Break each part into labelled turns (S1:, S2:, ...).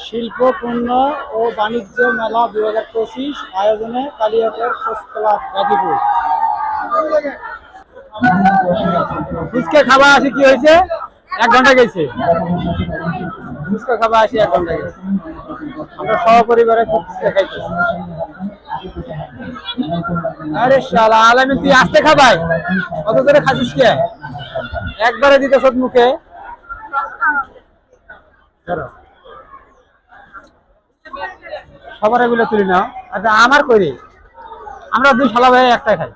S1: শিল্প পণ্য ও বাণিজ্য মেলা 2025 আয়োজনে কালিয়াকৈর প্রেস ক্লাব গাজীপুর। ফুচকা খাবার আসে কি হয়েছে, 1 ঘন্টা গেছে। ফুচকা খাবার আসে 1 ঘন্টা গেছে। আমরা সহপরিবারে ফুচকা খাইতেছি। আরে শালা আলামিন, তুই আসতে খাবাই কত করে খাচ্ছিস কে? একবারে দিতে সব মুখে। সবার এগুলো তুলি না। আচ্ছা আমার করি, আমরা 2 শালা ভাই একটাই খাই।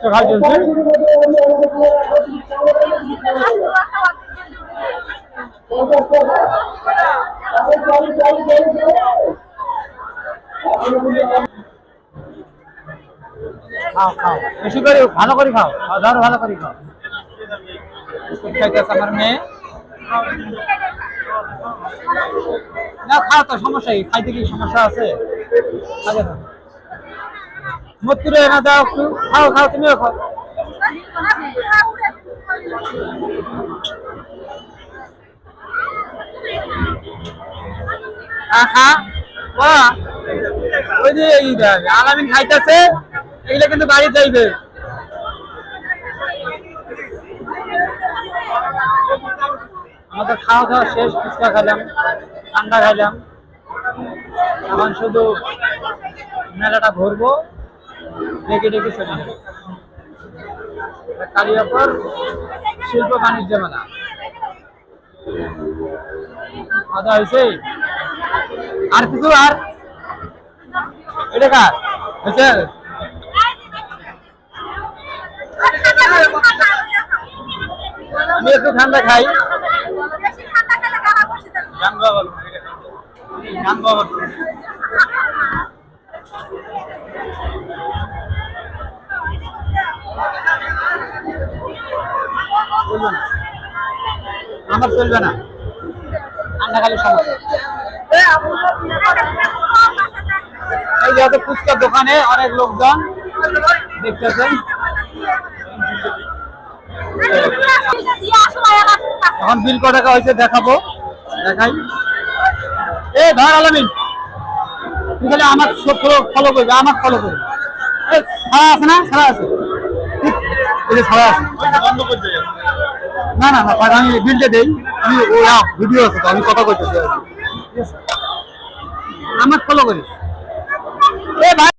S1: খাওয়া চলছে। খাও খাও, বেশি করে ভালো করে খাও, ধরো ভালো করে খাও। খাইতেছে আমার মেয়ে। না খাও তো, সমস্যা কি? খাইতে কি সমস্যা আছে? মতুরে না দাও একটু, খাও খাও, তুমিও খাও। ওই যে আলামিন খাইতেছে, এগুলো কিন্তু বাড়ি যাইবে। আমাদের খাওয়া দাওয়া শেষ, ফুচকা খাইলাম, ঠান্ডা খাইলাম। এখন শুধু মেলাটা ঘুরবো, ডেকে ডেকে চলে যাবো। কালিয়াকৈর শিল্প বাণিজ্য মেলা আদা হয়েছে। আর কিছু আর এটা কার হয়েছে? আমি একটু ঠান্ডা খাই। আমার চলবে না, ঠান্ডা খালি সমস্যা। এই যে ফুচকার দোকানে অনেক লোকজন দেখতেছেন। এখন বিল কত টাকা হয়েছে দেখাবো, দেখাই। এ ধর আলামিন, তুই খালি আমার ফলো করবে, আমার ফলো করবে। ছাড়া আছে না? ছাড়া আছে, ছাড়া আছে। না না না, আমি বিলটা দেই। আমি ভিডিও আছে তো, আমি কথা কইতেছি। আমার ফলো করিস। এ ভাই